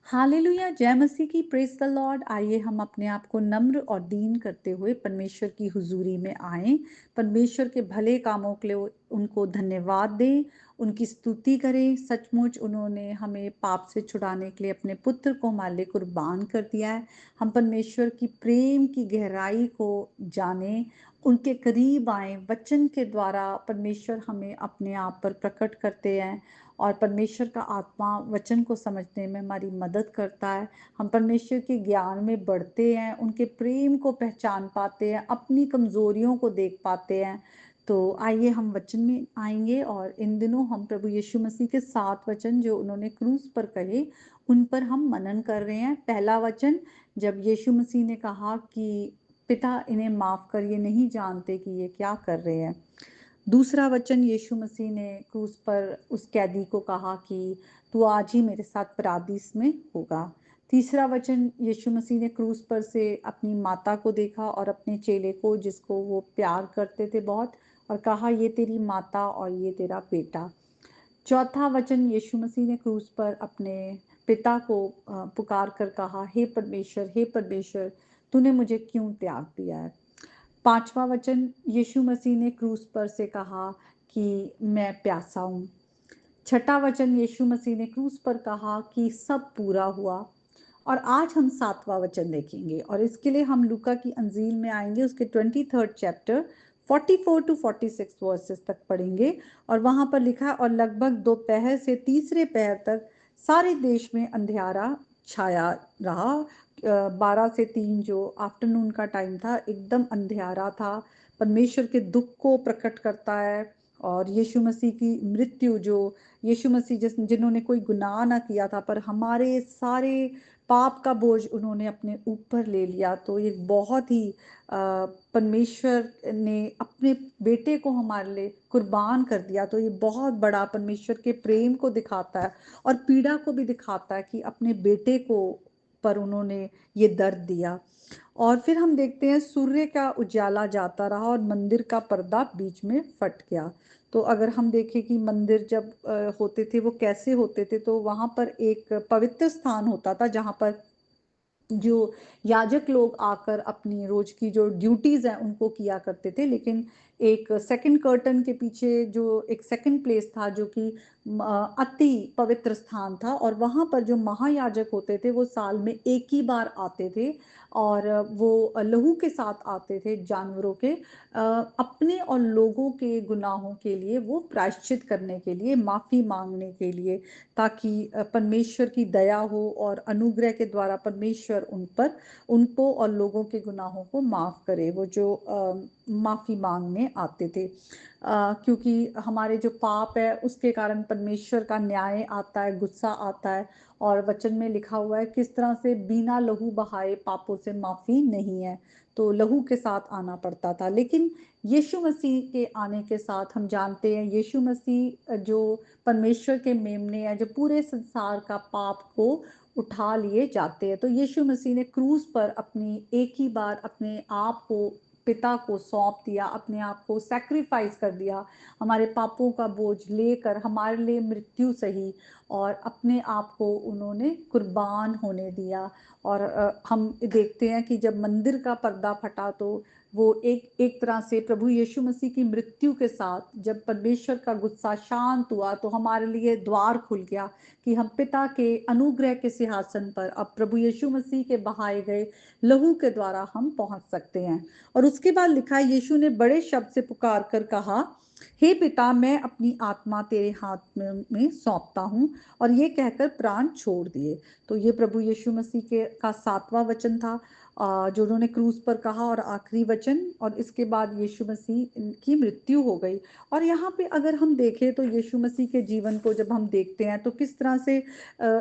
Hallelujah, जय मसीह की, praise the Lord. आइए हम अपने आप को नम्र और दीन करते हुए परमेश्वर की हुजूरी में आएं। परमेश्वर के भले कामों के लिए उनको धन्यवाद दें, उनकी स्तुति करें। सचमुच उन्होंने हमें पाप से छुड़ाने के लिए अपने पुत्र को हमारे लिए कुर्बान कर दिया है। हम परमेश्वर की प्रेम की गहराई को जानें, उनके करीब आएं। वचन के द्वारा परमेश्वर हमें अपने आप पर प्रकट करते हैं और परमेश्वर का आत्मा वचन को समझने में हमारी मदद करता है। हम परमेश्वर के ज्ञान में बढ़ते हैं, उनके प्रेम को पहचान पाते हैं, अपनी कमजोरियों को देख पाते हैं। तो आइए हम वचन में आएंगे और इन दिनों हम प्रभु यीशु मसीह के 7 वचन जो उन्होंने क्रूस पर कहे, उन पर हम मनन कर रहे हैं। पहला वचन, जब यीशु मसीह ने कहा कि पिता इन्हें माफ कर, ये नहीं जानते कि ये क्या कर रहे हैं। दूसरा वचन, यीशु मसीह ने क्रूस पर उस कैदी को कहा कि तू आज ही मेरे साथ परादीस में होगा। तीसरा वचन, यीशु मसीह ने क्रूस पर से अपनी माता को देखा और अपने चेले को, जिसको वो प्यार करते थे बहुत, और कहा ये तेरी माता और ये तेरा बेटा। चौथा वचन, यीशु मसीह ने क्रूस पर अपने पिता को पुकार कर कहा, हे परमेश्वर, हे परमेश्वर, तूने मुझे क्यों त्याग दिया है। पांचवा वचन, यीशु मसीह ने क्रूस पर से कहा कि मैं प्यासा हूं। छठा वचन, यीशु मसीह ने क्रूस पर कहा कि सब पूरा हुआ। और आज हम 7वां वचन देखेंगे और इसके लिए हम लूका की अंजील में आएंगे, उसके 23rd चैप्टर 44 to 46 वर्सेस तक पढ़ेंगे। और वहां पर लिखा है, और लगभग दोपहर से तीसरे पहर तक सारे देश में अंधियारा छाया रहा। 12 से 3 जो आफ्टरनून का टाइम था, एकदम अंधियारा था। परमेश्वर के दुख को प्रकट करता है। और यीशु मसीह की मृत्यु, जो यीशु मसीह जिन्होंने कोई गुनाह ना किया था, पर हमारे सारे पाप का बोझ उन्होंने अपने ऊपर ले लिया। तो ये बहुत ही परमेश्वर ने अपने बेटे को हमारे लिए कुर्बान कर दिया। तो ये बहुत बड़ा परमेश्वर के प्रेम को दिखाता है और पीड़ा को भी दिखाता है कि अपने बेटे को पर उन्होंने ये दर्द दिया। और फिर हम देखते हैं, सूर्य का उजाला जाता रहा और मंदिर का पर्दा बीच में फट गया। तो अगर हम देखें कि मंदिर जब होते थे वो कैसे होते थे, तो वहां पर एक पवित्र स्थान होता था जहां पर जो याजक लोग आकर अपनी रोज की जो ड्यूटीज हैं उनको किया करते थे। लेकिन एक सेकंड कर्टन के पीछे जो एक सेकंड प्लेस था, जो कि अति पवित्र स्थान था, और वहां पर जो महायाजक होते थे वो साल में एक ही बार आते थे। और वो लहू के साथ आते थे जानवरों के, अपने और लोगों के गुनाहों के लिए, वो प्रायश्चित करने के लिए, माफी मांगने के लिए, ताकि परमेश्वर की दया हो और अनुग्रह के द्वारा परमेश्वर उनको और लोगों के गुनाहों को माफ करे। वो जो माफी मांगने आते थे, क्योंकि हमारे जो पाप है उसके कारण परमेश्वर का न्याय आता है, गुस्सा आता है। और वचन में लिखा हुआ है किस तरह से बिना लहू बहाए पापों से माफी नहीं है, तो लहू के साथ आना पड़ता था। लेकिन यीशु मसीह के आने के साथ हम जानते हैं, यीशु मसीह जो परमेश्वर के मेमने हैं, जो पूरे संसार का पाप को उठा लिए जाते हैं। तो यीशु मसीह ने क्रूस पर अपनी एक ही बार अपने आप को पिता को सौंप दिया, अपने आप को सैक्रिफाइस कर दिया, हमारे पापों का बोझ लेकर हमारे लिए मृत्यु सही, और अपने आप को उन्होंने कुर्बान होने दिया। और हम देखते हैं कि जब मंदिर का पर्दा फटा, तो वो एक एक तरह से प्रभु यीशु मसीह की मृत्यु के साथ जब परमेश्वर का गुस्सा शांत हुआ, तो हमारे लिए द्वार खुल गया कि हम पिता के अनुग्रह के सिंहासन पर अब प्रभु यीशु मसीह के बहाए गए लहू के द्वारा हम पहुंच सकते हैं। और उसके बाद लिखा है, यीशु ने बड़े शब्द से पुकार कर कहा, हे पिता, मैं अपनी आत्मा तेरे हाथ में सौंपता हूँ। और ये कहकर प्राण छोड़ दिए। तो ये प्रभु यीशु मसीह के का 7वां वचन था, जो उन्होंने क्रूस पर कहा, और आखिरी वचन। और इसके बाद यीशु मसीह की मृत्यु हो गई। और यहाँ पे अगर हम देखें तो यीशु मसीह के जीवन को जब हम देखते हैं, तो किस तरह से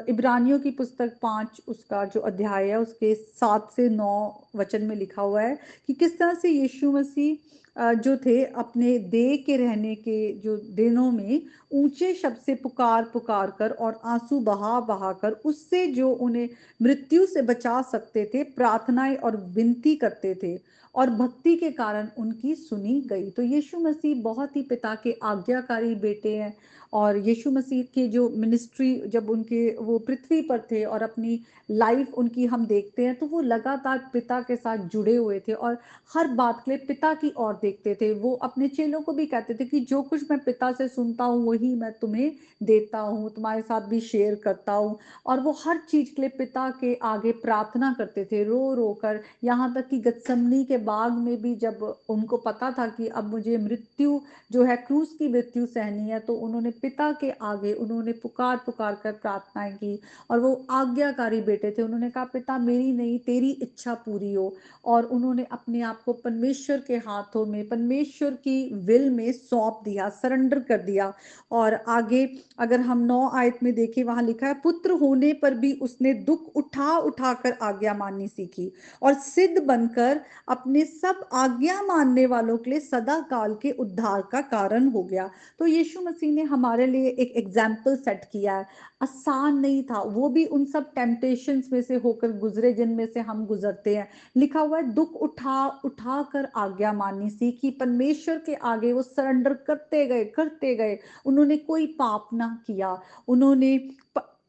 इब्रानियों की पुस्तक 5 उसका जो अध्याय है उसके 7 से 9 वचन में लिखा हुआ है कि किस तरह से यीशु मसीह जो थे, अपने देह के रहने के जो दिनों में ऊंचे शब्द से पुकार पुकार कर और आंसू बहा बहा कर उससे जो उन्हें मृत्यु से बचा सकते थे, प्रार्थनाएं और विनती करते थे। और भक्ति के कारण उनकी सुनी गई। तो यीशु मसीह बहुत ही पिता के आज्ञाकारी बेटे हैं और यीशु मसीह के जो मिनिस्ट्री जब उनके वो पृथ्वी पर थे और अपनी लाइफ उनकी हम देखते हैं तो वो लगातार पिता के साथ जुड़े हुए थे और हर बात के लिए पिता की ओर देखते थे। वो अपने चेलों को भी कहते थे कि जो कुछ मैं पिता से सुनता हूँ वही मैं तुम्हें देता हूँ, तुम्हारे साथ भी शेयर करता हूँ। और वो हर चीज के लिए पिता के आगे प्रार्थना करते थे रो रो कर, यहाँ तक कि गत्समनी के बाग में भी जब उनको पता था कि अब मुझे मृत्यु जो है क्रूस की मृत्यु सहनी है, तो उन्होंने पिता के आगे उन्होंने पुकार पुकार कर प्रार्थनाएं की। और वो आज्ञाकारी बेटे थे, उन्होंने कहा पिता मेरी नहीं तेरी इच्छा पूरी हो। और उन्होंने अपने आप को परमेश्वर के हाथों में परमेश्वर की विल में सौंप दिया, सरेंडर कर दिया। और आगे अगर हम 9 आयत में देखें, वहां लिखा है पुत्र होने पर भी उसने दुख उठा उठा कर आज्ञा माननी सीखी और सिद्ध बनकर अपने सब आज्ञा मानने वालों के लिए सदा काल के उद्धार का कारण हो गया। तो यीशु मसीह ने हमारे लिए एक एग्जाम्पल सेट किया है। आसान नहीं था, वो भी उन सब टेम्पटेशंस में से होकर गुजरे जिनमें से हम गुजरते हैं। लिखा हुआ है दुख उठा उठा कर आज्ञा माननी सीखी, परमेश्वर के आगे वो सरेंडर करते गए। उन्होंने कोई पाप ना किया, उन्होंने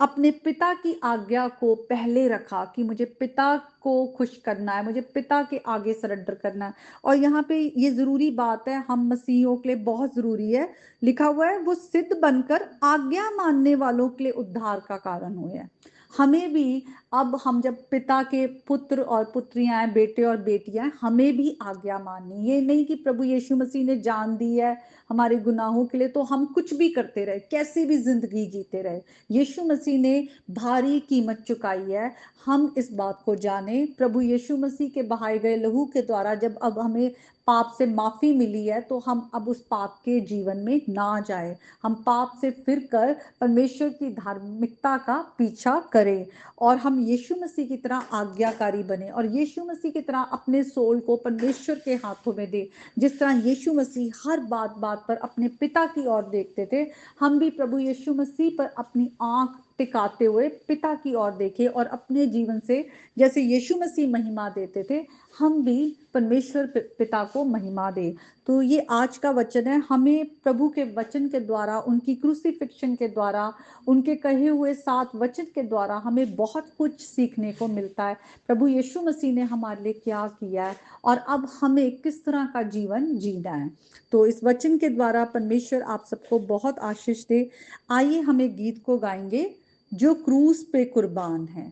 अपने पिता की आज्ञा को पहले रखा कि मुझे पिता को खुश करना है, मुझे पिता के आगे सरेंडर करना है। और यहाँ पे ये जरूरी बात है, हम मसीहियों के लिए बहुत जरूरी है, लिखा हुआ है वो सिद्ध बनकर आज्ञा मानने वालों के लिए उद्धार का कारण हुए हैं। हमें भी अब हम जब पिता के पुत्र और पुत्रियां हैं, बेटे और बेटियां हैं, हमें भी आज्ञा माननी। ये नहीं कि प्रभु यीशु मसीह ने जान दी है हमारे गुनाहों के लिए तो हम कुछ भी करते रहे, कैसे भी जिंदगी जीते रहे। यीशु मसीह ने भारी कीमत चुकाई है, हम इस बात को जाने। प्रभु यीशु मसीह के बहाए गए लहू के द्वारा जब अब हमें पाप से माफी मिली है तो हम अब उस पाप के जीवन में ना जाए, हम पाप से फिर कर परमेश्वर की धार्मिकता का पीछा करें और हम यीशु मसीह की तरह आज्ञाकारी बने और यीशु मसीह की तरह अपने सोल को परमेश्वर के हाथों में दे। जिस तरह यीशु मसीह हर बात बात पर अपने पिता की ओर देखते थे, हम भी प्रभु यीशु मसीह पर अपनी आंख टिकाते हुए पिता की ओर देखें और अपने जीवन से जैसे यीशु मसीह महिमा देते थे, हम भी परमेश्वर पिता को महिमा दे। तो ये आज का वचन है, हमें प्रभु के वचन के द्वारा, उनकी क्रूसिफिक्शन के द्वारा, उनके कहे हुए 7 वचन के द्वारा हमें बहुत कुछ सीखने को मिलता है। प्रभु यीशु मसीह ने हमारे लिए क्या किया है और अब हमें किस तरह का जीवन जीना है। तो इस वचन के द्वारा परमेश्वर आप सबको बहुत आशीष दे। आइए हम एक गीत को गाएंगे जो क्रूस पे कुर्बान है।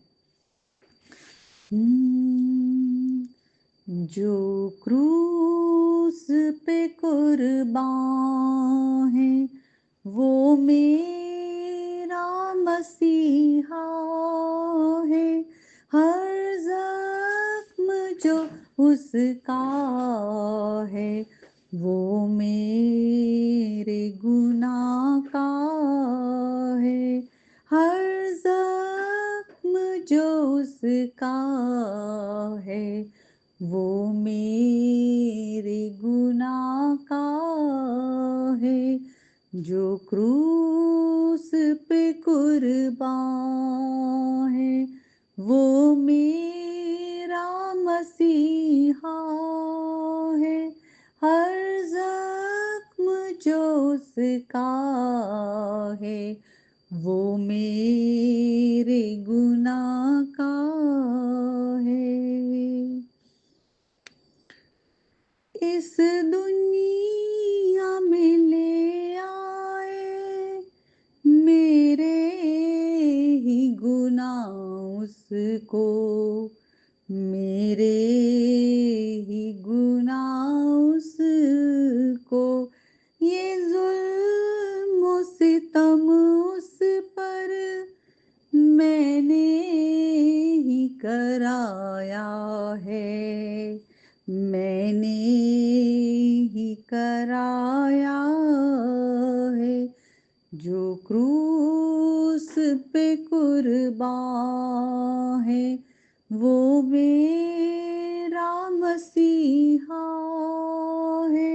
जो क्रूस पे कुर्बान है वो मेरा मसीहा है, हर जख्म जो उसका है वो मेरे गुनाह का है, हर जख्म जो उसका है वो मेरे गुनाह का है। जो क्रूस पे कुर्बान है वो मेरा मसीहा है, हर जख्म जो उसका है वो मेरे गुनाह का है। इस दुनिया में ले आए मेरे ही गुनाह उसको, मेरे ही गुनाह उसको, ये जुल्म सितम उस पर मैंने ही कराया है, मैंने ही कराया है। जो क्रूस पे कुर्बान है वो मेरा मसीहा है,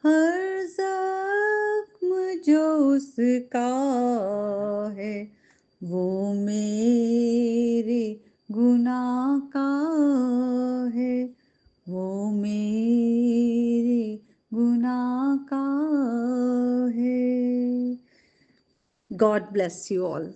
हर जख्म जो उसका है वो मेरे गुनाह का है, वो मेरे गुनाह का है। God bless you all.